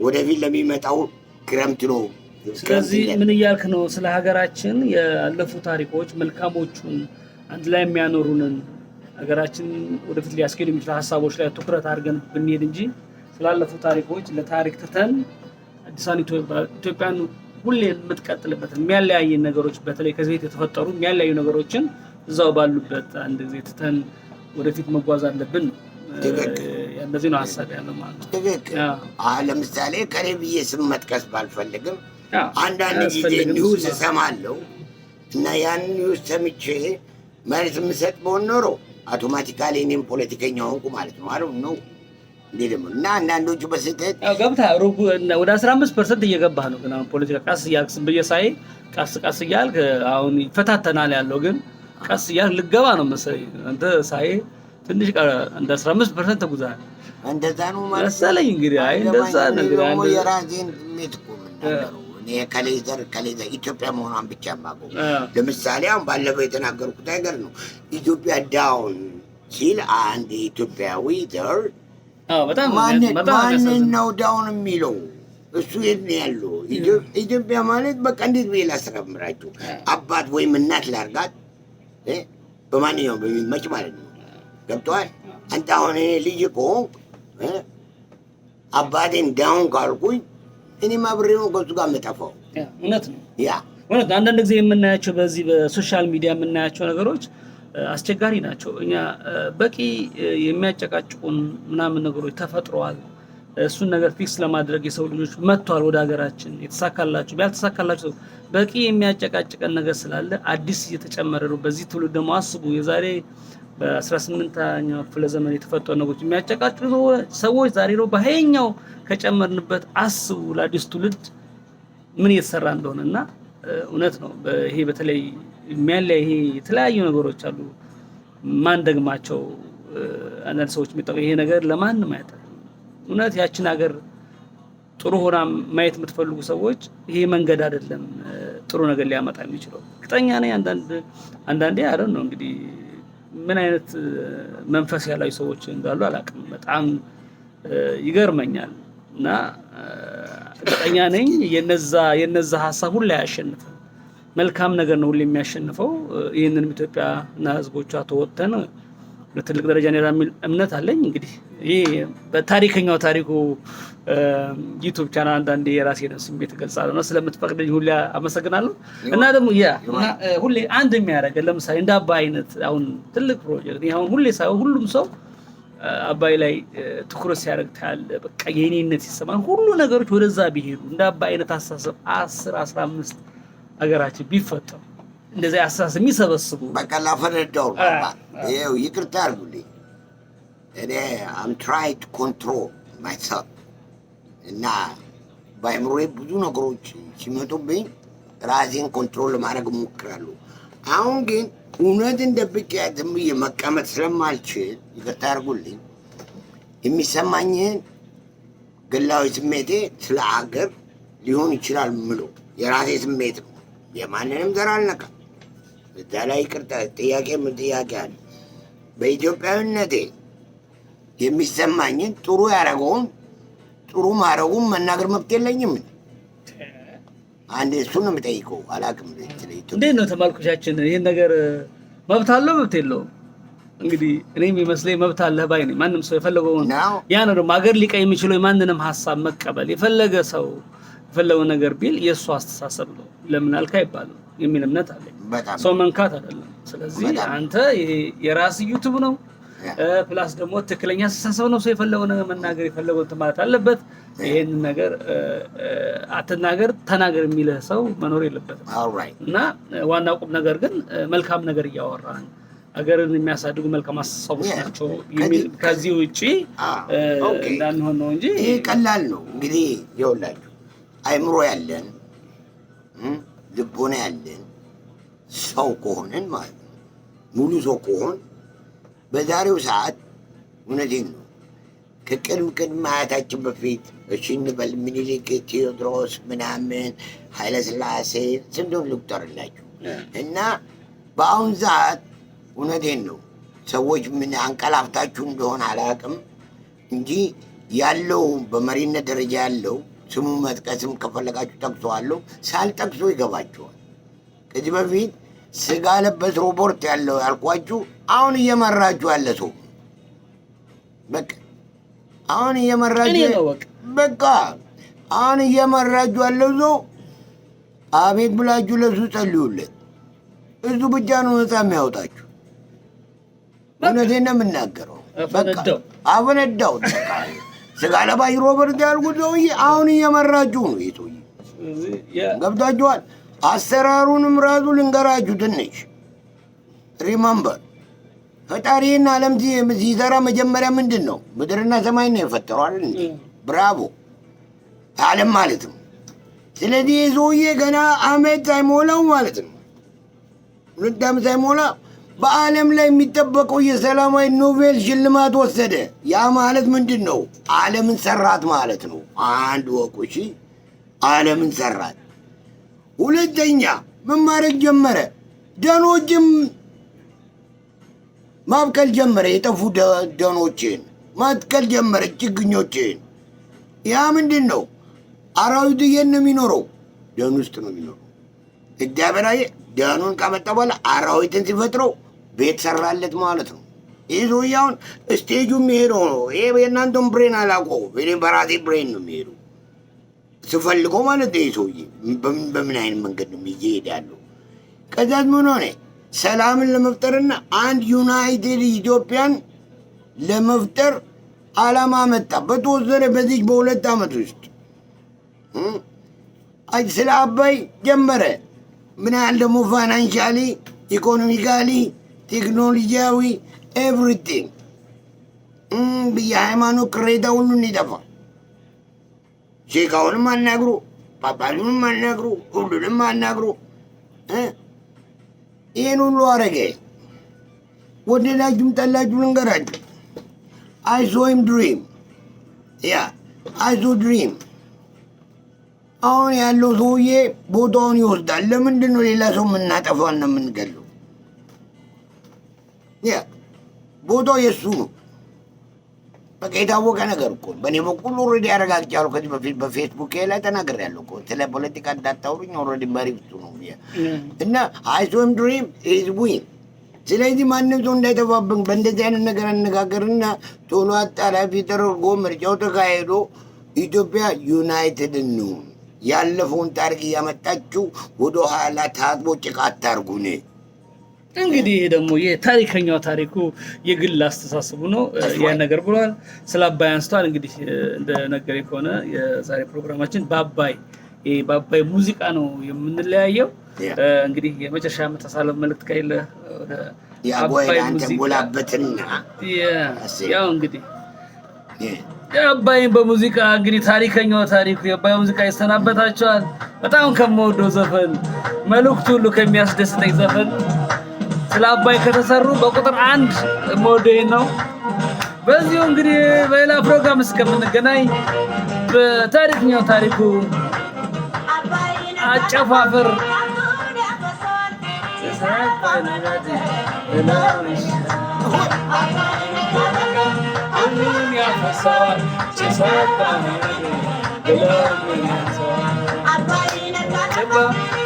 ወደፊት ለሚመጣው ክረምት ነው። ስለዚህ ምን እያልክ ነው? ስለ ሀገራችን ያለፉ ታሪኮች መልካሞቹን አንድ ላይ የሚያኖሩንን ሀገራችን ወደፊት ሊያስኬዱ የሚችሉ ሀሳቦች ላይ ትኩረት አድርገን ብንሄድ እንጂ ስላለፉ ታሪኮች ለታሪክ ትተን አዲሷን ኢትዮጵያን ሁሌ የምትቀጥልበት የሚያለያየን ነገሮች በተለይ ከዚህ ቤት የተፈጠሩ የሚያለያዩ ነገሮችን እዛው ባሉበት አንድ ጊዜ ትተን ወደፊት መጓዝ አለብን። እንደዚህ ነው ሀሳብ ያለው ማለት ነው። ትክክል። ለምሳሌ ከኔ ብዬ ስም መጥቀስ ባልፈልግም አንዳንድ ጊዜ ኒውስ እሰማለሁ እና ያን ኒውስ ሰምቼ መልስ የምሰጥ በሆን ኖሮ አውቶማቲካሊ እኔም ፖለቲከኛ ሆንኩ ማለት ነው። አሉ ነው እንዴ ደግሞ እና አንዳንዶቹ በስህተት ገብተህ ወደ 15% እየገባህ ነው። ግን አሁን ፖለቲካ ቀስ እያልክ ዝም ብዬ ሳይ ቀስ እያልክ አሁን ይፈታተናል ያለው ግን ቀስ እያልክ ልገባ ነው መሰለኝ። አንተ ሳይ ትንሽ እንደ 15% ተጉዛል። እንደዛ ነው ማለት መሰለኝ። እንግዲህ አይ እንደዛ ነገር አንተ የራሴን ስሜት እኮ ምንድነው እኔ ከሌዘር ኢትዮጵያ መሆኗን ብቻ ማቀው። ለምሳሌ አሁን ባለፈው የተናገርኩት ነገር ነው። ኢትዮጵያ ዳውን ሲል አንድ ኢትዮጵያዊ ዘር በጣም ማንን ነው ዳውን የሚለው? እሱ የት ነው ያለው? ኢትዮጵያ ማለት በቃ እንዴት ብዬ ላስተምራችሁ? አባት ወይም እናት ላርጋት በማንኛውም በሚመች ማለት ነው። ገብቶሃል? አንተ አሁን እኔ ልጅ ከሆንኩ አባቴን ዳውን ካልኩኝ እኔም አብሬ ነው ከሱ ጋር የምጠፋው። እውነት ነው። እውነት አንዳንድ ጊዜ የምናያቸው በዚህ በሶሻል ሚዲያ የምናያቸው ነገሮች አስቸጋሪ ናቸው። እኛ በቂ የሚያጨቃጭቁን ምናምን ነገሮች ተፈጥረዋል። እሱን ነገር ፊክስ ለማድረግ የሰው ልጆች መጥተዋል ወደ ሀገራችን። የተሳካላቸው ያልተሳካላቸው በቂ የሚያጨቃጭቀን ነገር ስላለ አዲስ እየተጨመረ ነው። በዚህ ትውልድ ደግሞ አስቡ የዛሬ በ18ኛው ክፍለ ዘመን የተፈጠሩ ነገሮች የሚያጨቃጭቁ ሰዎች ዛሬ ነው በሀያኛው ከጨመርንበት አስቡ ለአዲስ ትውልድ ምን እየተሰራ እንደሆነና እውነት ነው። ይሄ በተለይ የሚያለይ ይሄ የተለያዩ ነገሮች አሉ ማን ደግማቸው አንዳንድ ሰዎች የሚጠቁ ይሄ ነገር ለማንም አይጠቅም። እውነት ያችን ሀገር ጥሩ ሆና ማየት የምትፈልጉ ሰዎች ይሄ መንገድ አይደለም ጥሩ ነገር ሊያመጣ የሚችለው። እርግጠኛ ነኝ አንዳንዴ አይደል ነው እንግዲህ ምን አይነት መንፈስ ያላቸው ሰዎች እንዳሉ አላውቅም። በጣም ይገርመኛል እና እርግጠኛ ነኝ የነዛ ሀሳብ ሁሉ አያሸንፍም። መልካም ነገር ነው ሁሉ የሚያሸንፈው። ይህንንም ኢትዮጵያ እና ህዝቦቿ ተወጥተን ለትልቅ ደረጃ ነው የሚል እምነት አለኝ። እንግዲህ ይሄ በታሪከኛው ታሪኩ ዩቲዩብ ቻናል አንዳንዴ የራሴን ስሜት እገልጻለሁ እና ስለምትፈቅደኝ ሁሌ አመሰግናለሁ። እና ደግሞ ሁሌ አንድ የሚያደርገን ለምሳሌ እንደ አባይ አይነት አሁን ትልቅ ፕሮጀክት አሁን ሁሌ ሳይሆን ሁሉም ሰው አባይ ላይ ትኩረት ሲያደርግ ታያለህ። በቃ የኔነት ሲሰማን ሁሉ ነገሮች ወደዛ ቢሄዱ እንደ አባይ አይነት አስተሳሰብ 10-15 ሀገራችን ቢፈጠሩ እንደዚህ አስተሳሰብ የሚሰበስቡ በቃ ላፈነዳው ይኸው ይቅርታ አድርጉልኝ። እኔ I'm trying to control myself እና በአእምሮዬ ብዙ ነገሮች ሲመጡብኝ ራሴን ኮንትሮል ለማድረግ እሞክራለሁ። አሁን ግን እውነትን ደብቄ ዝም ብዬ መቀመጥ ስለማልችል ይቅርታ አድርጉልኝ። የሚሰማኝን ግላዊ ስሜቴ ስለ ሀገር ሊሆን ይችላል ምሎ የራሴ ስሜት ነው። የማንንም ዘር አልነካም። እዛ ላይ ይቅርታ ጥያቄ አለ። በኢትዮጵያዊነቴ የሚሰማኝን ጥሩ ያደረገውን ጥሩ ማድረጉን መናገር መብት የለኝም? አንዴ እሱን ነው የምጠይቀው። አላውቅም። እንዴት ነው ተመልካቾቻችን ይህን ነገር መብት አለው መብት የለውም? እንግዲህ እኔም ይመስለኝ መብት አለህ ባይ ነኝ። ማንም ሰው የፈለገውን ያ ነው ደግሞ ሀገር ሊቀይ የሚችለው የማንንም ሀሳብ መቀበል። የፈለገ ሰው የፈለገው ነገር ቢል የእሱ አስተሳሰብ ነው ለምን አልክ አይባልም የሚል እምነት አለኝ። ሰው መንካት አይደለም። ስለዚህ አንተ ይሄ የራስ ዩቲዩብ ነው ፕላስ ደግሞ ትክክለኛ አስተሳሰብ ነው። ሰው የፈለገው ነገር መናገር የፈለገው ማለት አለበት። ይሄን ነገር አትናገር ተናገር የሚልህ ሰው መኖር የለበትም። እና ዋና ቁም ነገር ግን መልካም ነገር እያወራን ሀገርን የሚያሳድጉ መልካም አስተሳሰቦች ናቸው የሚል ከዚህ ውጪ እንዳንሆን ነው እንጂ ይሄ ቀላል ነው። እንግዲህ ይኸውላችሁ አይምሮ ያለን ልቦና ያለን ሰው ከሆንን ማለት ነው ሙሉ ሰው ከሆን በዛሬው ሰዓት እውነቴን ነው ከቅድመ አያታችን በፊት እሺ እንበል ምኒልክ፣ ቴዎድሮስ ምናምን ኃይለሥላሴ ስንቱን ልቁጠርላችሁ እና በአሁን ሰዓት እውነቴን ነው ሰዎች ምን አንቀላፍታችሁ እንደሆነ አላውቅም እንጂ ያለው በመሪነት ደረጃ ያለው ስሙ መጥቀስም ከፈለጋችሁ ጠቅሰዋለሁ፣ ሳልጠቅሶ ይገባችኋል። ከዚህ በፊት ስጋ ለበስ ሮቦርት ያለው ያልኳችሁ አሁን እየመራችሁ ያለ ሰው በቃ አሁን እየመራችሁ በቃ አሁን እየመራችሁ ያለው ሰው አቤት ብላችሁ ለሱ ጸልዩለት። እሱ ብቻ ነው ነፃ የሚያወጣችሁ። እውነቴን ነው የምናገረው። አፈነዳው ስጋ ለባሽ ሮበርት ያልኩት ሰውዬ አሁን እየመራችሁ ነው። ይሄ ሰውዬ ገብታችኋል። አሰራሩንም ራሱ ልንገራችሁ ትንሽ ሪመምበር ፈጣሪና ዓለም ሲሰራ መጀመሪያ ምንድን ነው ምድርና ሰማይ ነው የፈጠረው አይደል እንዴ? ብራቮ ዓለም ማለት ነው። ስለዚህ የሰውዬ ገና አመት ሳይሞላው ማለት ነው 2 ዓመት ሳይሞላ በዓለም ላይ የሚጠበቀው የሰላማዊ ኖቤል ሽልማት ወሰደ። ያ ማለት ምንድን ነው? ዓለምን ሰራት ማለት ነው። አንድ ወቁ እሺ፣ ዓለምን ሰራት። ሁለተኛ ምን ማድረግ ጀመረ? ደኖችም ማብቀል ጀመረ። የጠፉ ደኖችን ማትከል ጀመረ፣ ችግኞችን። ያ ምንድን ነው? አራዊት የት ነው የሚኖረው? ደን ውስጥ ነው የሚኖረው። እግዚአብሔር ደኑን ካመጣ በኋላ አራዊትን ሲፈጥረው ቤት ሰራለት ማለት ነው። ይህ ሰውዬ አሁን ስቴጁ የሚሄደው ነው። ይሄ የእናንተን ብሬን አላውቀውም። እኔ በራሴ ብሬን ነው የሚሄደው ስፈልገው ማለት ነው። ይህ ሰውዬ በምን አይነት መንገድ ነው እየሄደ ያለው? ከዛት ምን ሆነ? ሰላምን ለመፍጠርና አንድ ዩናይትድ ኢትዮጵያን ለመፍጠር አላማ መጣ። በተወሰነ በዚህ በ2 ዓመት ውስጥ ስለ አባይ ጀመረ። ምን ያህል ደግሞ ፋይናንሻሊ፣ ኢኮኖሚካሊ፣ ቴክኖሎጂያዊ ኤቭሪቲንግ የሃይማኖት ቅሬታ ሁሉን ይጠፋ። ሼካውንም አናግሩ፣ ጳጳሱንም አናግሩ፣ ሁሉንም አናግሩ። ይህን ሁሉ አረገ። ወደዳችሁም ጠላችሁ ልንገራችሁ፣ አይሶይም ድሪም አይሶ ድሪም። አሁን ያለው ሰውዬ ቦታውን ይወስዳል። ለምንድን ነው ሌላ ሰው የምናጠፋና የምንገለው? ቦታው የእሱ ነው። በቃ የታወቀ ነገር እኮ በእኔ በኩል ኦልሬዲ ያረጋግጫለሁ። ከዚህ በፊት በፌስቡክ ላይ ተናግሬያለሁ እኮ ስለ ፖለቲካ እንዳታውሩኝ። ኦልሬዲ መሪቱ ነው እና አይሶም ድሪም ኢዝ ዊን። ስለዚህ ማንም ሰው እንዳይተፋብን በእንደዚህ አይነት ነገር አነጋገርና ቶሎ አጣላፊ ተደርጎ ምርጫው ተካሄዶ ኢትዮጵያ ዩናይትድ ነው። ያለፈውን ታሪክ እያመጣችሁ ወደ ኋላ ታጥቦ ጭቃ አታርጉን። እንግዲህ ይሄ ደግሞ የታሪከኛው ታሪኩ የግል አስተሳሰቡ ነው። ያን ነገር ብሏል። ስለ አባይ አንስቷል። እንግዲህ እንደነገሬ ከሆነ የዛሬ ፕሮግራማችን በአባይ ሙዚቃ ነው የምንለያየው። እንግዲህ የመጨረሻ የምታሳልፈው መልእክት ካለ ወደ አባይ ሙዚቃ ያው እንግዲህ የአባይን በሙዚቃ እንግዲህ ታሪከኛው ታሪኩ የአባይ ሙዚቃ ይሰናበታቸዋል። በጣም ከምወደው ዘፈን መልእክቱ ሁሉ ከሚያስደስተኝ ዘፈን ስለ አባይ ከተሰሩ በቁጥር 1 የምወደው ነው። በዚሁ እንግዲህ በሌላ ፕሮግራም እስከምንገናኝ በታሪክኛው ታሪኩ አጨፋፈር ያፈሰዋል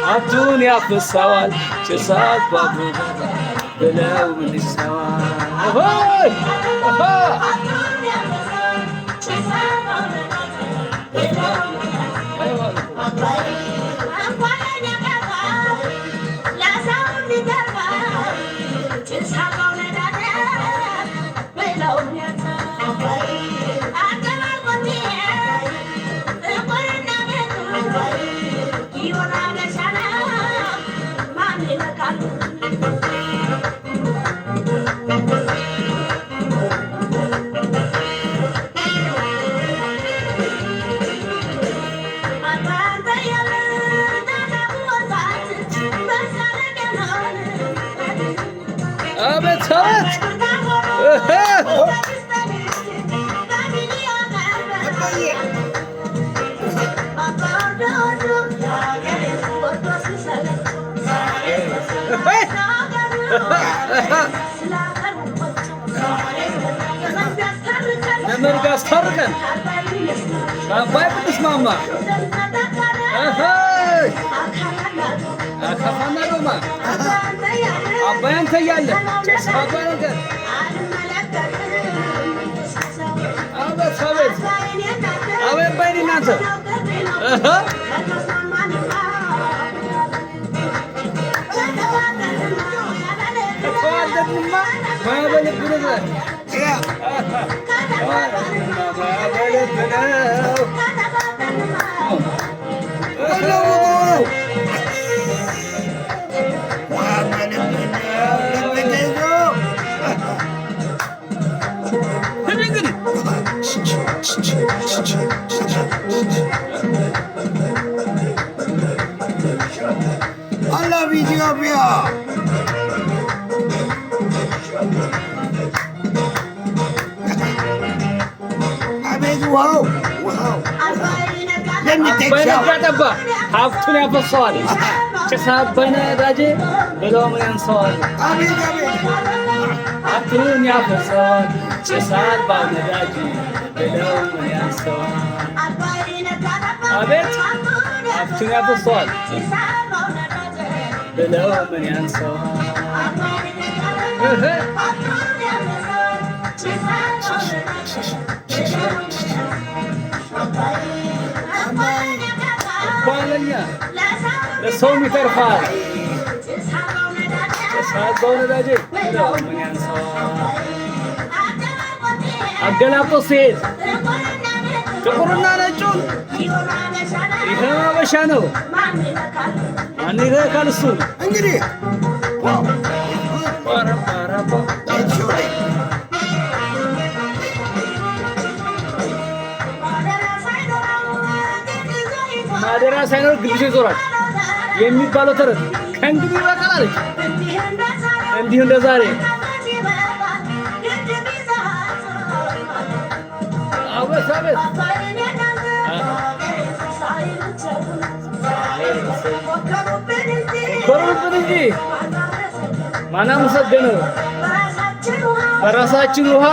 ሀብቱን ያፈሰዋል ጭሳት ባቡ ብለው ምን ይሰዋል አቤት ለመርጋ አስታርቀን አባይ ብንስማማ አካፋና ዶማ አባይ አንተ እያለ አባይ ነገር አቤት አቤት ባይኔ እናንተ I love Ethiopia. አቤት ውሃው ለሚጠጣ ሀብቱን ያፈሰዋል ጭስ አባይ ነዳጄ ብለው ምን ያንሰዋል ሀብቱን ያፈሰዋል ጭስ አባይ ነዳጄ ብለው ምን ያንሰዋል አቤት ሀብቱን ያፈሰዋል ብለው ምን ያንሰዋል ባለኛ ለሰውም ይተርፋል ጭሳባው ነዳጄ ብለው ምን ያንሰዋል አገላብጦ ሲሄድ ጥቁርና ነጩን ይሄ አበሻ ነው ማን ይረካል እሱ እንግዲህ ማደሪያ ሳይኖር ግልሽ ይዞራል የሚባለው ተረት ከእንግዲህ ይበቃል አለች። እንዲሁ እንደ ዛሬ አቤት ኮሩብን እንጂ ማን አመሰገነው? በራሳችን ውሃ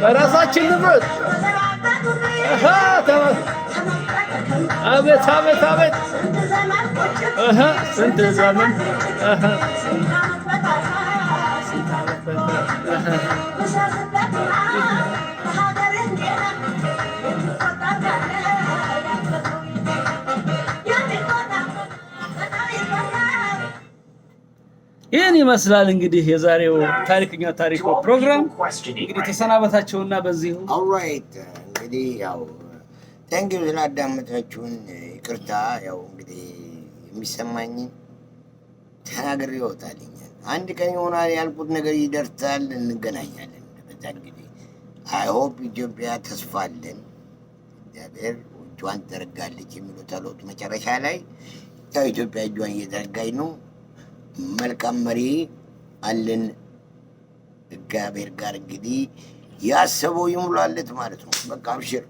በራሳችን ንብረት አቤት ስንት ዘመን ይህን ይመስላል እንግዲህ የዛሬው ታሪክኛ ታሪኮ ፕሮግራም እንግዲህ ተሰናበታቸውና በዚሁ ኦልራይት እንግዲህ ያው ታንኪዩ ስላዳመጣችሁን ይቅርታ። ያው እንግዲህ የሚሰማኝን ተናግሬ ይወጣልኛል። አንድ ቀን ይሆናል ያልኩት ነገር ይደርሳል፣ እንገናኛለን። በዛ እንግዲህ አይ ሆፕ ኢትዮጵያ ተስፋ አለን። እግዚአብሔር እጇን ትዘረጋለች የሚለው ጸሎት መጨረሻ ላይ ያው ኢትዮጵያ እጇን እየዘረጋች ነው። መልካም መሪ አለን እግዚአብሔር ጋር እንግዲህ ያሰበው ይሙላለት ማለት ነው። በቃ አብሽር።